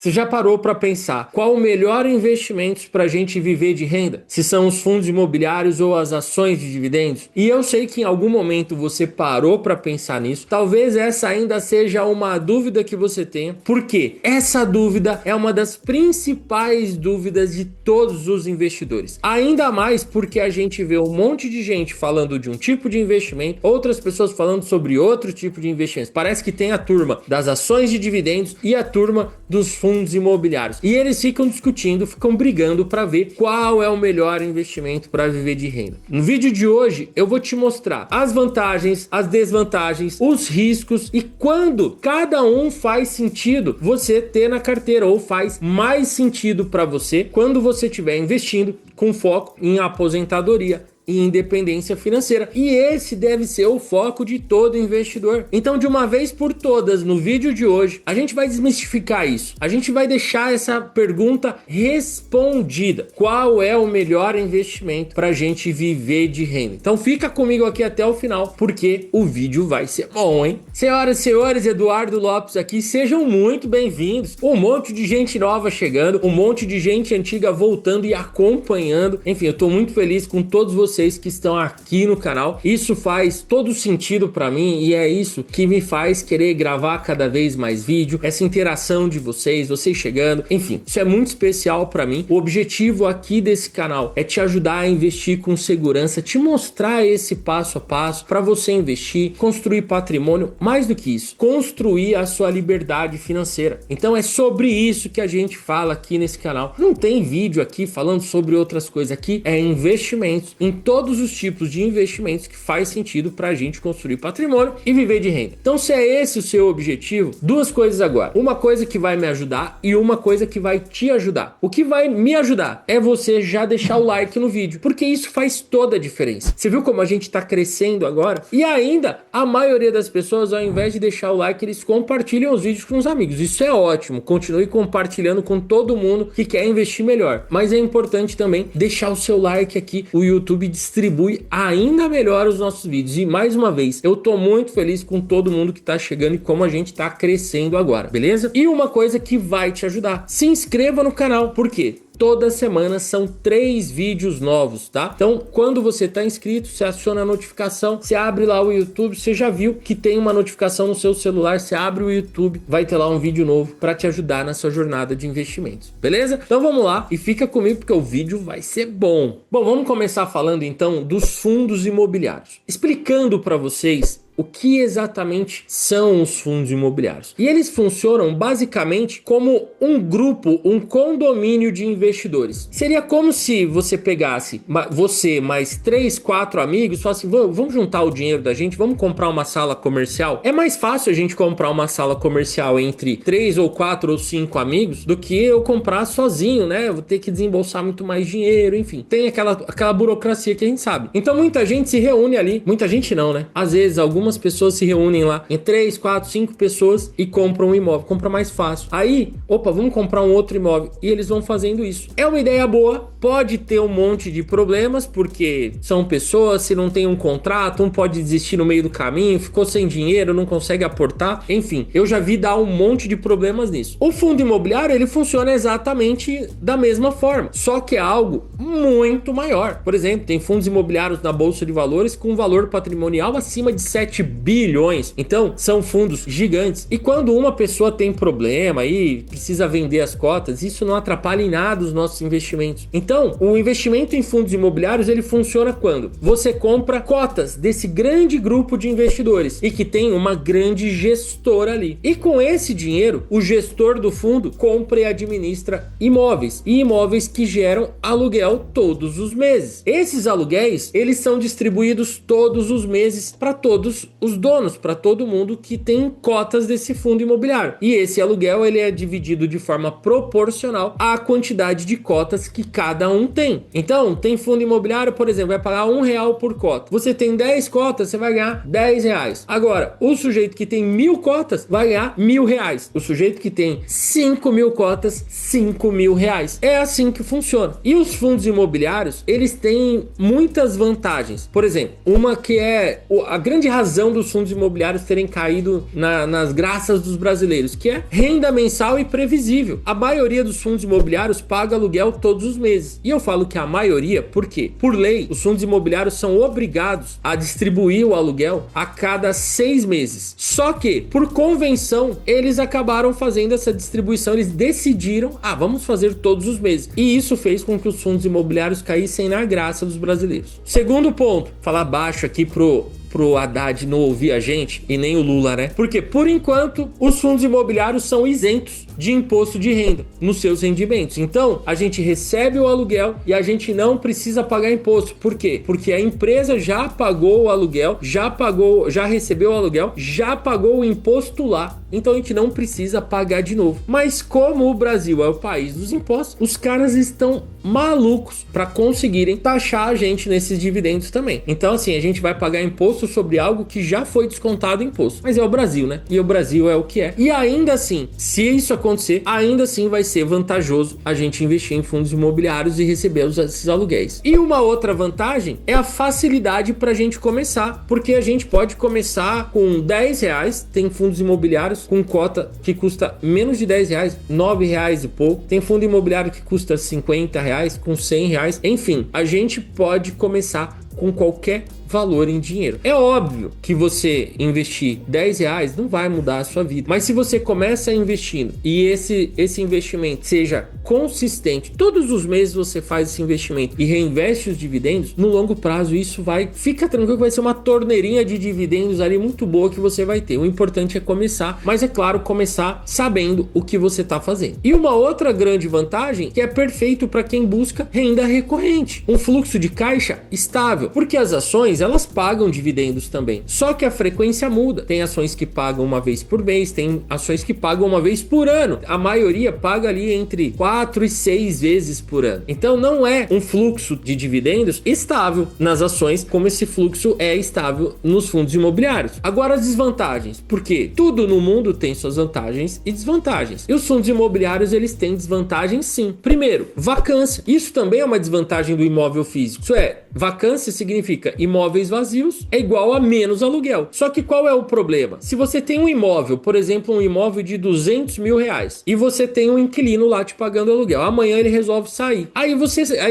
Você já parou para pensar qual o melhor investimento para a gente viver de renda? Se são os fundos imobiliários ou as ações de dividendos? E eu sei que em algum momento você parou para pensar nisso. Talvez essa ainda seja uma dúvida que você tenha, porque essa dúvida é uma das principais dúvidas de todos os investidores. Ainda mais porque a gente vê um monte de gente falando de um tipo de investimento, outras pessoas falando sobre outro tipo de investimento. Parece que tem a turma das ações de dividendos e a turma dos fundos imobiliários. E eles ficam discutindo, ficam brigando para ver qual é o melhor investimento para viver de renda. No vídeo de hoje eu vou te mostrar as vantagens, as desvantagens, os riscos e quando cada um faz sentido você ter na carteira ou faz mais sentido para você quando você estiver investindo com foco em aposentadoria e independência financeira. E esse deve ser o foco de todo investidor. Então, de uma vez por todas, no vídeo de hoje, a gente vai desmistificar isso. A gente vai deixar essa pergunta respondida. Qual é o melhor investimento para a gente viver de renda? Então, fica comigo aqui até o final, porque o vídeo vai ser bom, hein? Senhoras e senhores, Eduardo Lopes aqui. Sejam muito bem-vindos. Um monte de gente nova chegando, um monte de gente antiga voltando e acompanhando. Enfim, eu tô muito feliz com todos vocês que estão aqui no canal. Isso faz todo sentido para mim e é isso que me faz querer gravar cada vez mais vídeo, essa interação de vocês chegando, enfim, isso é muito especial para mim. O objetivo aqui desse canal é te ajudar a investir com segurança, te mostrar esse passo a passo para você investir, construir patrimônio, mais do que isso, construir a sua liberdade financeira. Então é sobre isso que a gente fala aqui nesse canal. Não tem vídeo aqui falando sobre outras coisas, aqui é investimentos em todos os tipos de investimentos que faz sentido para a gente construir patrimônio e viver de renda. Então, se é esse o seu objetivo, duas coisas agora. Uma coisa que vai me ajudar e uma coisa que vai te ajudar. O que vai me ajudar é você já deixar o like no vídeo, porque isso faz toda a diferença. Você viu como a gente está crescendo agora? E ainda, a maioria das pessoas, ao invés de deixar o like, eles compartilham os vídeos com os amigos. Isso é ótimo. Continue compartilhando com todo mundo que quer investir melhor. Mas é importante também deixar o seu like aqui. O YouTube distribui ainda melhor os nossos vídeos. E mais uma vez, eu tô muito feliz com todo mundo que tá chegando e como a gente tá crescendo agora, beleza? E uma coisa que vai te ajudar, se inscreva no canal, por quê? Toda semana são 3 vídeos novos, tá? Então, quando você tá inscrito, você aciona a notificação, você abre lá o YouTube, você já viu que tem uma notificação no seu celular, você abre o YouTube, vai ter lá um vídeo novo para te ajudar na sua jornada de investimentos, beleza? Então vamos lá e fica comigo porque o vídeo vai ser bom. Bom, vamos começar falando então dos fundos imobiliários. Explicando para vocês o que exatamente são os fundos imobiliários. E eles funcionam basicamente como um grupo, um condomínio de investidores. Seria como se você pegasse você mais 3, 4 amigos e falasse assim, vamos juntar o dinheiro da gente, vamos comprar uma sala comercial. É mais fácil a gente comprar uma sala comercial entre 3 ou 4 ou 5 amigos do que eu comprar sozinho, né? Eu vou ter que desembolsar muito mais dinheiro, enfim. Tem aquela burocracia que a gente sabe. Então muita gente se reúne ali, muita gente não, né? Às vezes algumas pessoas se reúnem lá em 3, 4, 5 pessoas e compram um imóvel, compra mais fácil. Aí, vamos comprar um outro imóvel e eles vão fazendo isso. É uma ideia boa, pode ter um monte de problemas porque são pessoas, se não tem um contrato, um pode desistir no meio do caminho, ficou sem dinheiro, não consegue aportar, enfim, eu já vi dar um monte de problemas nisso. O fundo imobiliário, ele funciona exatamente da mesma forma, só que é algo muito maior. Por exemplo, tem fundos imobiliários na Bolsa de Valores com valor patrimonial acima de 7 bilhões. Então, são fundos gigantes. E quando uma pessoa tem problema e precisa vender as cotas, isso não atrapalha em nada os nossos investimentos. Então, o investimento em fundos imobiliários, ele funciona quando você compra cotas desse grande grupo de investidores e que tem uma grande gestora ali. E com esse dinheiro, o gestor do fundo compra e administra imóveis. E imóveis que geram aluguel todos os meses. Esses aluguéis, eles são distribuídos todos os meses para todos os donos, para todo mundo que tem cotas desse fundo imobiliário. E esse aluguel, ele é dividido de forma proporcional à quantidade de cotas que cada um tem. Então, tem fundo imobiliário, por exemplo, vai pagar R$1 por cota. Você tem 10 cotas, você vai ganhar R$10. Agora, o sujeito que tem 1.000 cotas vai ganhar R$1.000. O sujeito que tem 5.000 cotas, R$5.000. É assim que funciona. E os fundos imobiliários, eles têm muitas vantagens. Por exemplo, uma que é a grande razão razão dos fundos imobiliários terem caído nas graças dos brasileiros, que é renda mensal e previsível. A maioria dos fundos imobiliários paga aluguel todos os meses. E eu falo que a maioria, por quê? Por lei, os fundos imobiliários são obrigados a distribuir o aluguel a cada 6 meses. Só que, por convenção, eles acabaram fazendo essa distribuição, eles decidiram, vamos fazer todos os meses. E isso fez com que os fundos imobiliários caíssem na graça dos brasileiros. Segundo ponto, falar baixo aqui pro Haddad não ouvir a gente e nem o Lula, né? Porque, por enquanto, os fundos imobiliários são isentos de imposto de renda nos seus rendimentos. Então, a gente recebe o aluguel e a gente não precisa pagar imposto. Por quê? Porque a empresa já pagou o aluguel, já recebeu o aluguel, já pagou o imposto lá. Então, a gente não precisa pagar de novo. Mas como o Brasil é o país dos impostos, os caras estão malucos para conseguirem taxar a gente nesses dividendos também. Então, assim, a gente vai pagar imposto sobre algo que já foi descontado imposto. Mas é o Brasil, né? E o Brasil é o que é. E ainda assim, se isso acontecer, ainda assim vai ser vantajoso a gente investir em fundos imobiliários e receber esses aluguéis. E uma outra vantagem é a facilidade para a gente começar, porque a gente pode começar com R$10, tem fundos imobiliários com cota que custa menos de R$10, R$9 e pouco, tem fundo imobiliário que custa R$50, com R$100, enfim, a gente pode começar com qualquer valor em dinheiro. É óbvio que você investir R$10 não vai mudar a sua vida, mas se você começa investindo e esse investimento seja consistente, todos os meses você faz esse investimento e reinveste os dividendos, no longo prazo isso fica tranquilo que vai ser uma torneirinha de dividendos ali muito boa que você vai ter. O importante é começar, mas é claro, começar sabendo o que você está fazendo. E uma outra grande vantagem que é perfeito para quem busca renda recorrente, um fluxo de caixa estável, porque as ações elas pagam dividendos também, só que a frequência muda. Tem ações que pagam uma vez por mês, tem ações que pagam uma vez por ano. A maioria paga ali entre 4 e 6 vezes por ano. Então não é um fluxo de dividendos estável nas ações, como esse fluxo é estável nos fundos imobiliários. Agora as desvantagens, porque tudo no mundo tem suas vantagens e desvantagens. E os fundos imobiliários eles têm desvantagens sim. Primeiro, vacância. Isso também é uma desvantagem do imóvel físico. Isso é, vacância significa imóveis vazios é igual a menos aluguel. Só que qual é o problema? Se você tem um imóvel, por exemplo, um imóvel de R$200 mil e você tem um inquilino lá te pagando aluguel, amanhã ele resolve sair. Aí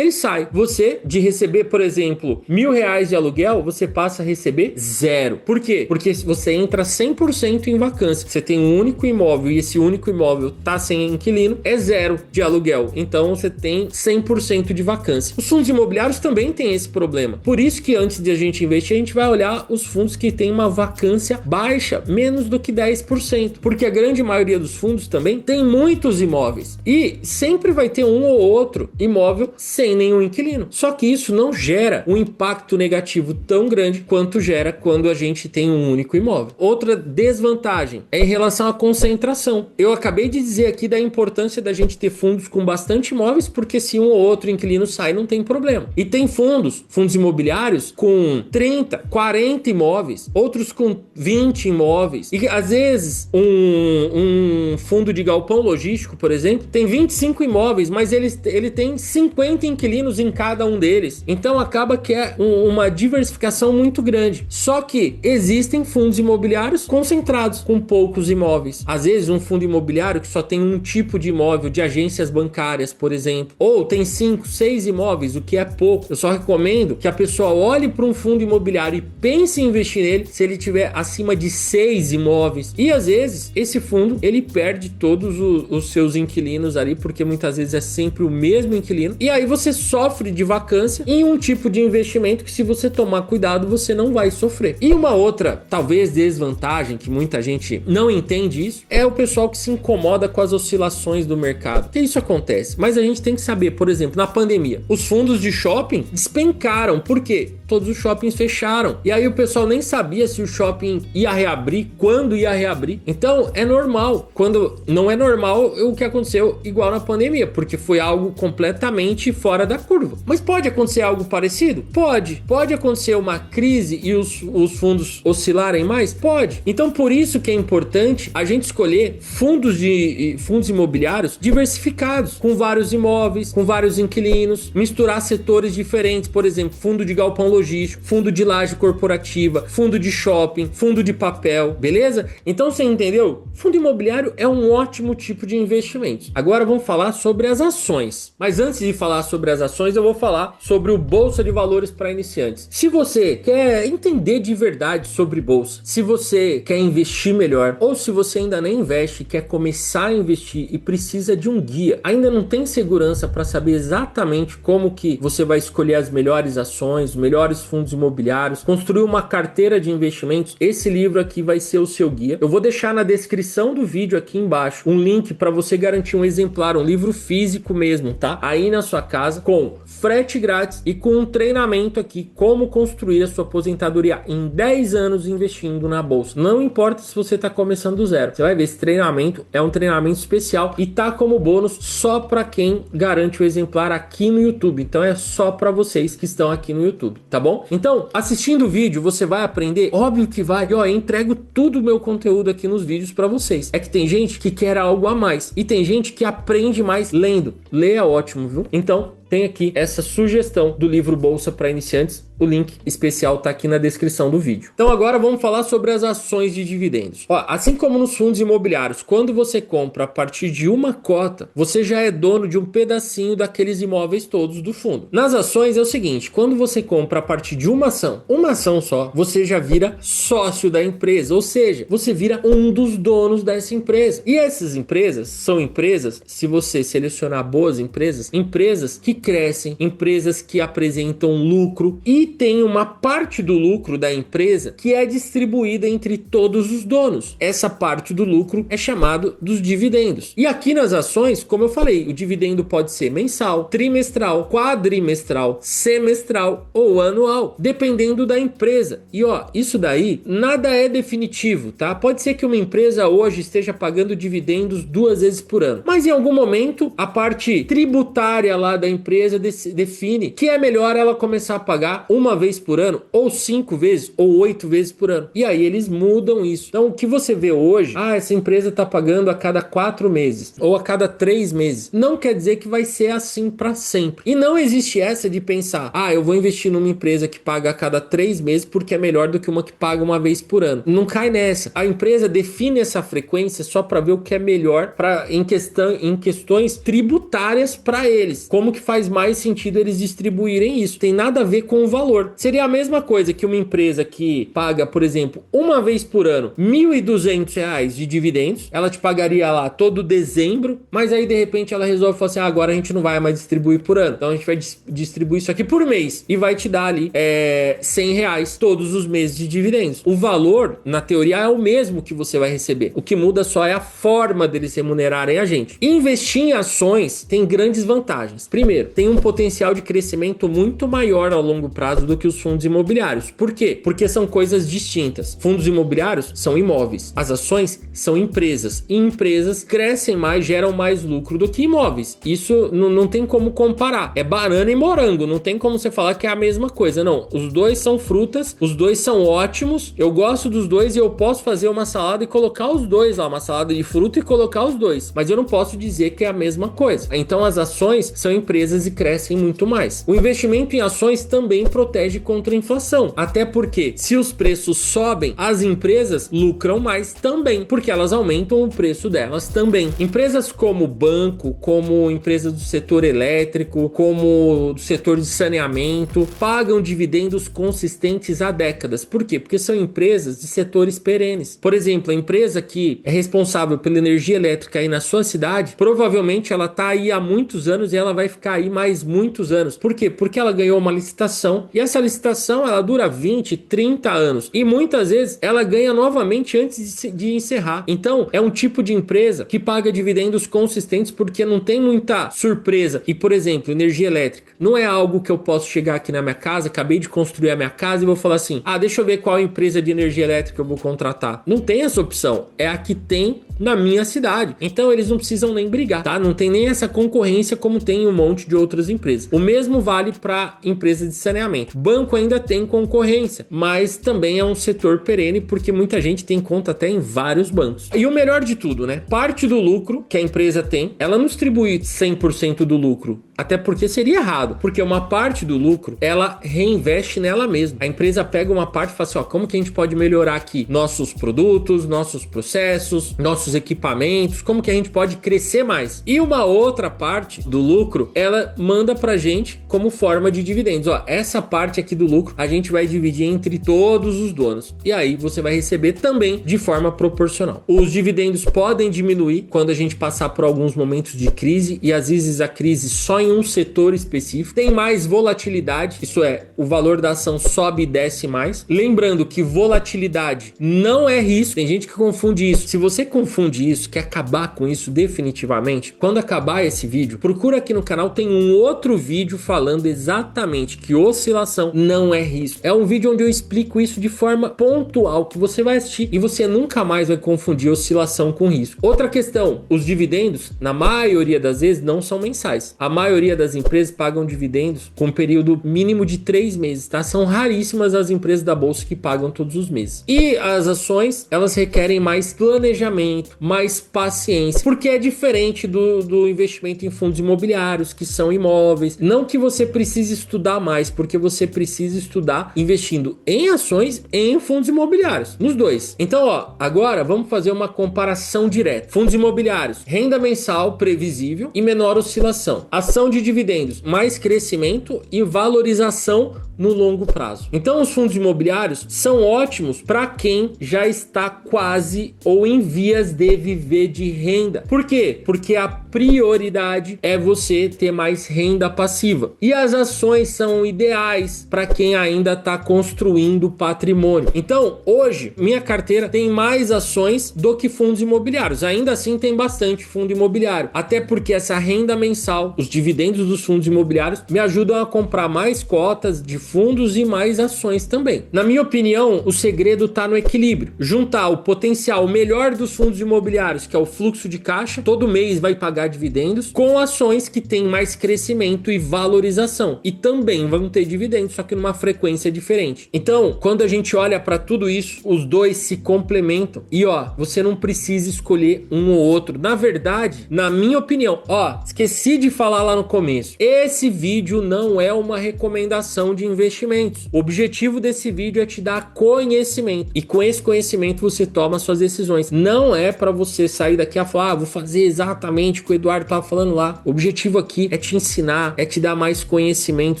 ele sai. Você, de receber, por exemplo, R$1.000 de aluguel, você passa a receber 0. Por quê? Porque você entra 100% em vacância. Você tem um único imóvel e esse único imóvel tá sem inquilino, é 0 de aluguel. Então você tem 100% de vacância. Os fundos imobiliários também têm esse problema. Por isso que antes de a gente investir, a gente vai olhar os fundos que tem uma vacância baixa, menos do que 10%, porque a grande maioria dos fundos também tem muitos imóveis e sempre vai ter um ou outro imóvel sem nenhum inquilino. Só que isso não gera um impacto negativo tão grande quanto gera quando a gente tem um único imóvel. Outra desvantagem é em relação à concentração. Eu acabei de dizer aqui da importância da gente ter fundos com bastante imóveis, porque se um ou outro inquilino sai, não tem problema. E tem fundos imobiliários com 30, 40 imóveis, outros com 20 imóveis. E às vezes um fundo de galpão logístico, por exemplo, tem 25 imóveis, mas ele tem 50 inquilinos em cada um deles. Então acaba que é uma diversificação muito grande. Só que existem fundos imobiliários concentrados com poucos imóveis. Às vezes um fundo imobiliário que só tem um tipo de imóvel, de agências bancárias, por exemplo, ou tem 5, 6 imóveis, o que é pouco. Eu só recomendo que a pessoa olhe para um fundo imobiliário e pense em investir nele se ele tiver acima de 6 imóveis. E às vezes esse fundo ele perde todos os seus inquilinos ali, porque muitas vezes é sempre o mesmo inquilino. E aí você sofre de vacância em um tipo de investimento que, se você tomar cuidado, você não vai sofrer. E uma outra, talvez, desvantagem que muita gente não entende isso, é o pessoal que se incomoda com as oscilações do mercado. Que isso acontece, mas a gente tem que saber, por exemplo, na pandemia, os fundos de shopping despencaram. Por quê? Todos os shoppings fecharam. E aí o pessoal nem sabia se o shopping ia reabrir, quando ia reabrir. Então é normal. Quando não é normal o que aconteceu igual na pandemia, porque foi algo completamente fora da curva. Mas pode acontecer algo parecido? Pode. Pode acontecer uma crise e os fundos oscilarem mais? Pode. Então por isso que é importante a gente escolher fundos imobiliários diversificados, com vários imóveis, com vários inquilinos, misturar setores diferentes. Por exemplo, fundo de galpão logístico fundo de laje corporativa, fundo de shopping, fundo de papel, beleza? Então você entendeu? Fundo imobiliário é um ótimo tipo de investimento. Agora vamos falar sobre as ações. Mas antes de falar sobre as ações, eu vou falar sobre o Bolsa de Valores para iniciantes. Se você quer entender de verdade sobre bolsa, se você quer investir melhor, ou se você ainda nem investe, quer começar a investir e precisa de um guia, ainda não tem segurança para saber exatamente como que você vai escolher as melhores ações, os melhores fundos imobiliários, construir uma carteira de investimentos, esse livro aqui vai ser o seu guia. Eu vou deixar na descrição do vídeo aqui embaixo um link para você garantir um exemplar, um livro físico mesmo, tá? Aí na sua casa, com frete grátis e com um treinamento aqui, como construir a sua aposentadoria em 10 anos investindo na bolsa. Não importa se você está começando do zero, você vai ver, esse treinamento é um treinamento especial e tá como bônus só para quem garante o exemplar aqui no YouTube. Então é só para vocês que estão aqui no YouTube, tá bom? Então, assistindo o vídeo, você vai aprender? Óbvio que vai. E ó, eu entrego tudo o meu conteúdo aqui nos vídeos para vocês. É que tem gente que quer algo a mais e tem gente que aprende mais lendo. Ler é ótimo, viu? Então, tem aqui essa sugestão do livro Bolsa para Iniciantes. O link especial tá aqui na descrição do vídeo. Então agora vamos falar sobre as ações de dividendos. Ó, assim como nos fundos imobiliários, quando você compra a partir de uma cota, você já é dono de um pedacinho daqueles imóveis todos do fundo. Nas ações é o seguinte, quando você compra a partir de uma ação só, você já vira sócio da empresa, ou seja, você vira um dos donos dessa empresa. E essas empresas são empresas, se você selecionar boas empresas, empresas que crescem, empresas que apresentam lucro e tem uma parte do lucro da empresa que é distribuída entre todos os donos. Essa parte do lucro é chamado dos dividendos. E aqui nas ações, como eu falei, o dividendo pode ser mensal, trimestral, quadrimestral, semestral ou anual, dependendo da empresa. E ó, isso daí nada é definitivo, tá? Pode ser que uma empresa hoje esteja pagando dividendos 2 vezes por ano, mas em algum momento a parte tributária lá da empresa define que é melhor ela começar a pagar uma vez por ano, ou 5 vezes, ou 8 vezes por ano. E aí eles mudam isso. Então o que você vê hoje, essa empresa está pagando a cada 4 meses, ou a cada 3 meses. Não quer dizer que vai ser assim para sempre. E não existe essa de pensar, eu vou investir numa empresa que paga a cada 3 meses porque é melhor do que uma que paga uma vez por ano. Não cai nessa. A empresa define essa frequência só para ver o que é melhor em questões tributárias para eles. Como que faz mais sentido eles distribuírem isso? Tem nada a ver com o valor. Seria a mesma coisa que uma empresa que paga, por exemplo, uma vez por ano R$1.200 de dividendos, ela te pagaria lá todo dezembro, mas aí de repente ela resolve falar assim, agora a gente não vai mais distribuir por ano, então a gente vai distribuir isso aqui por mês e vai te dar ali R$100 todos os meses de dividendos. O valor, na teoria, é o mesmo que você vai receber. O que muda só é a forma deles remunerarem a gente. Investir em ações tem grandes vantagens. Primeiro, tem um potencial de crescimento muito maior ao longo prazo do que os fundos imobiliários. Por quê? Porque são coisas distintas. Fundos imobiliários são imóveis. As ações são empresas. E empresas crescem mais, geram mais lucro do que imóveis. Isso não tem como comparar. É banana e morango. Não tem como você falar que é a mesma coisa. Não. Os dois são frutas. Os dois são ótimos. Eu gosto dos dois e eu posso fazer uma salada e colocar os dois lá. Uma salada de fruta e colocar os dois. Mas eu não posso dizer que é a mesma coisa. Então as ações são empresas e crescem muito mais. O investimento em ações também protege contra a inflação. Até porque se os preços sobem, as empresas lucram mais também, porque elas aumentam o preço delas também. Empresas como banco, como empresas do setor elétrico, como do setor de saneamento, pagam dividendos consistentes há décadas. Por quê? Porque são empresas de setores perenes. Por exemplo, a empresa que é responsável pela energia elétrica aí na sua cidade, provavelmente ela está aí há muitos anos e ela vai ficar aí mais muitos anos. Por quê? Porque ela ganhou uma licitação e essa licitação ela dura 20, 30 anos e muitas vezes ela ganha novamente antes de encerrar. Então é um tipo de empresa que paga dividendos consistentes porque não tem muita surpresa. E por exemplo, energia elétrica não é algo que eu posso chegar aqui na minha casa, acabei de construir a minha casa e vou falar assim, deixa eu ver qual empresa de energia elétrica eu vou contratar. Não tem essa opção, é a que tem na minha cidade. Então eles não precisam nem brigar, tá? Não tem nem essa concorrência como tem um monte de outras empresas. O mesmo vale para empresas de saneamento. Banco ainda tem concorrência, mas também é um setor perene porque muita gente tem conta até em vários bancos. E o melhor de tudo, né? Parte do lucro que a empresa tem, ela não distribui 100% do lucro. Até porque seria errado, porque uma parte do lucro, ela reinveste nela mesma. A empresa pega uma parte e fala assim, ó, como que a gente pode melhorar aqui nossos produtos, nossos processos, nossos equipamentos, como que a gente pode crescer mais. E uma outra parte do lucro, ela manda pra gente como forma de dividendos. Ó, essa parte aqui do lucro, a gente vai dividir entre todos os donos. E aí você vai receber também de forma proporcional. Os dividendos podem diminuir quando a gente passar por alguns momentos de crise e às vezes a crise só em um setor específico, tem mais volatilidade, isso é, o valor da ação sobe e desce mais. Lembrando que volatilidade não é risco, tem gente que confunde isso. Se você confunde isso, quer acabar com isso definitivamente, quando acabar esse vídeo, procura aqui no canal, tem um outro vídeo falando exatamente que oscilação não é risco. É um vídeo onde eu explico isso de forma pontual, que você vai assistir e você nunca mais vai confundir oscilação com risco. Outra questão, os dividendos, na maioria das vezes, não são mensais. A maioria das empresas pagam dividendos com um período mínimo de 3 meses, tá? São raríssimas as empresas da bolsa que pagam todos os meses. E as ações, elas requerem mais planejamento, mais paciência, porque é diferente do investimento em fundos imobiliários, que são imóveis. Não que você precise estudar mais, porque você precisa estudar investindo em ações e em fundos imobiliários, nos dois. Então, ó, agora vamos fazer uma comparação direta. Fundos imobiliários, renda mensal previsível e menor oscilação. Ação de dividendos, mais crescimento e valorização no longo prazo. Então, os fundos imobiliários são ótimos para quem já está quase ou em vias de viver de renda. Por quê? Porque a prioridade é você ter mais renda passiva. E as ações são ideais para quem ainda está construindo patrimônio. Então, hoje, minha carteira tem mais ações do que fundos imobiliários. Ainda assim, tem bastante fundo imobiliário. Até porque essa renda mensal, os dividendos dos fundos imobiliários, me ajudam a comprar mais cotas de fundos e mais ações também. Na minha opinião, o segredo está no equilíbrio. Juntar o potencial melhor dos fundos imobiliários, que é o fluxo de caixa, todo mês vai pagar dividendos, com ações que têm mais crescimento e valorização. E também vão ter dividendos, só que numa frequência diferente. Então, quando a gente olha para tudo isso, os dois se complementam. E ó, você não precisa escolher um ou outro. Na verdade, na minha opinião, ó, esqueci de falar lá no começo. Esse vídeo não é uma recomendação de investimentos. O objetivo desse vídeo é te dar conhecimento. E com esse conhecimento você toma suas decisões. Não é para você sair daqui a falar, vou fazer exatamente o que o Eduardo estava falando lá. O objetivo aqui é te ensinar, é te dar mais conhecimento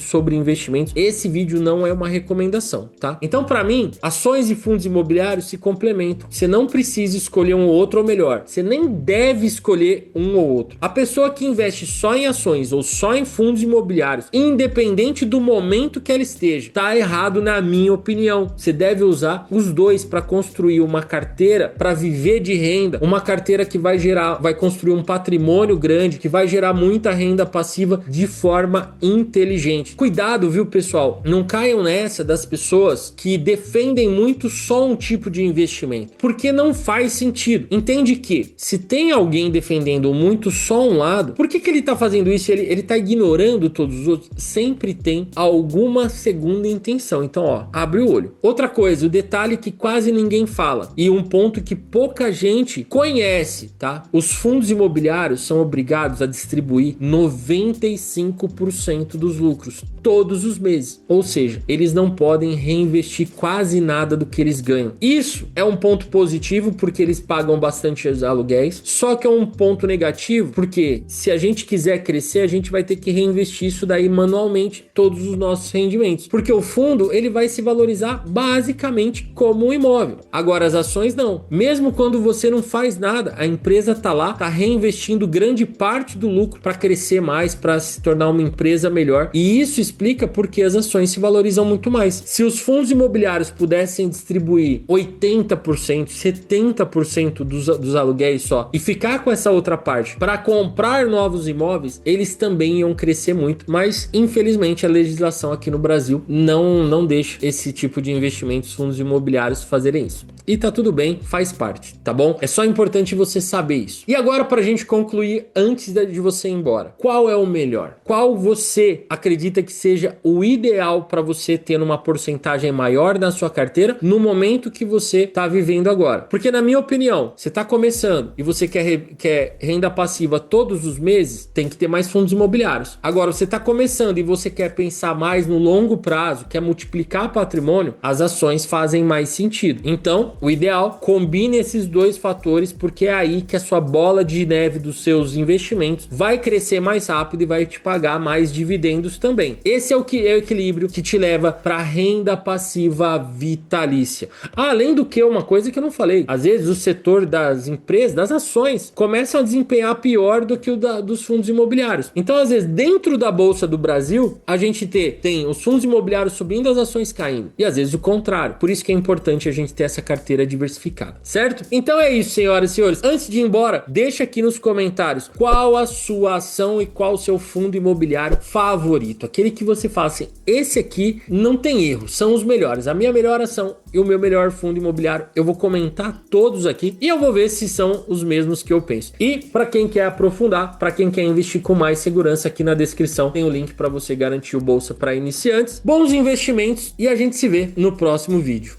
sobre investimentos. Esse vídeo não é uma recomendação, tá? Então, para mim, ações e fundos imobiliários se complementam. Você não precisa escolher um ou outro, ou melhor, você nem deve escolher um ou outro. A pessoa que investe só em ações ou só em fundos imobiliários, independente do momento que ela esteja, tá errado na minha opinião. Você deve usar os dois para construir uma carteira para viver de renda, uma carteira que vai construir um patrimônio grande, que vai gerar muita renda passiva de forma inteligente. Cuidado, viu, pessoal? Não caiam nessa das pessoas que defendem muito só um tipo de investimento, porque não faz sentido. Entende que se tem alguém defendendo muito só um lado, por que ele tá fazendo isso? Ele tá ignorando todos os outros? Sempre tem alguma segunda intenção. Então, ó, abre o olho. Outra coisa, o detalhe que quase ninguém fala e um ponto que pouca gente conhece, tá? Os fundos imobiliários são obrigados a distribuir 95% dos lucros todos os meses. Ou seja, eles não podem reinvestir quase nada do que eles ganham. Isso é um ponto positivo porque eles pagam bastante os aluguéis, só que é um ponto negativo porque se a gente quiser crescer, a gente vai ter que reinvestir isso daí manualmente, todos os nossos rendimentos, porque o fundo ele vai se valorizar basicamente como um imóvel. Agora as ações não. Mesmo quando você não faz nada, a empresa tá lá, tá reinvestindo grande parte do lucro para crescer mais, para se tornar uma empresa melhor. E isso explica porque as ações se valorizam muito mais. Se os fundos imobiliários pudessem distribuir 80%, 70% dos aluguéis só e ficar com essa outra parte para comprar novos imóveis, eles também iam crescer muito, mas infelizmente a legislação aqui no Brasil não deixa esse tipo de investimentos, fundos imobiliários fazerem isso. e tá tudo bem, faz parte, tá bom? É só importante você saber isso. E agora, pra gente concluir, antes de você ir embora, qual é o melhor? Qual você acredita que seja o ideal para você ter uma porcentagem maior na sua carteira no momento que você tá vivendo agora? Porque na minha opinião, você tá começando e você quer renda passiva todos os meses, tem que ter mais fundos imobiliários. Agora, você tá começando e você quer pensar mais no longo prazo, quer multiplicar patrimônio, as ações fazem mais sentido. Então, o ideal, combine esses dois fatores, porque é aí que a sua bola de neve dos seus investimentos vai crescer mais rápido e vai te pagar mais dividendos também. Esse é o equilíbrio que te leva para renda passiva vitalícia. Além do que, uma coisa que eu não falei, às vezes o setor das empresas, das ações, começam a desempenhar pior do que o dos fundos imobiliários. Então, às vezes, dentro da Bolsa do Brasil, a gente tem os fundos imobiliários subindo, as ações caindo. E às vezes o contrário. Por isso que é importante a gente ter essa carteira diversificada, certo? Então é isso, senhoras e senhores. Antes de ir embora, deixa aqui nos comentários qual a sua ação e qual o seu fundo imobiliário favorito. Aquele que você fala assim, esse aqui não tem erro, são os melhores. A minha melhor ação e o meu melhor fundo imobiliário, eu vou comentar todos aqui e eu vou ver se são os mesmos que eu penso. E para quem quer aprofundar, para quem quer investir com mais segurança, aqui na descrição tem o link para você garantir o Bolsa para iniciantes. Bons investimentos e a gente se vê no próximo vídeo.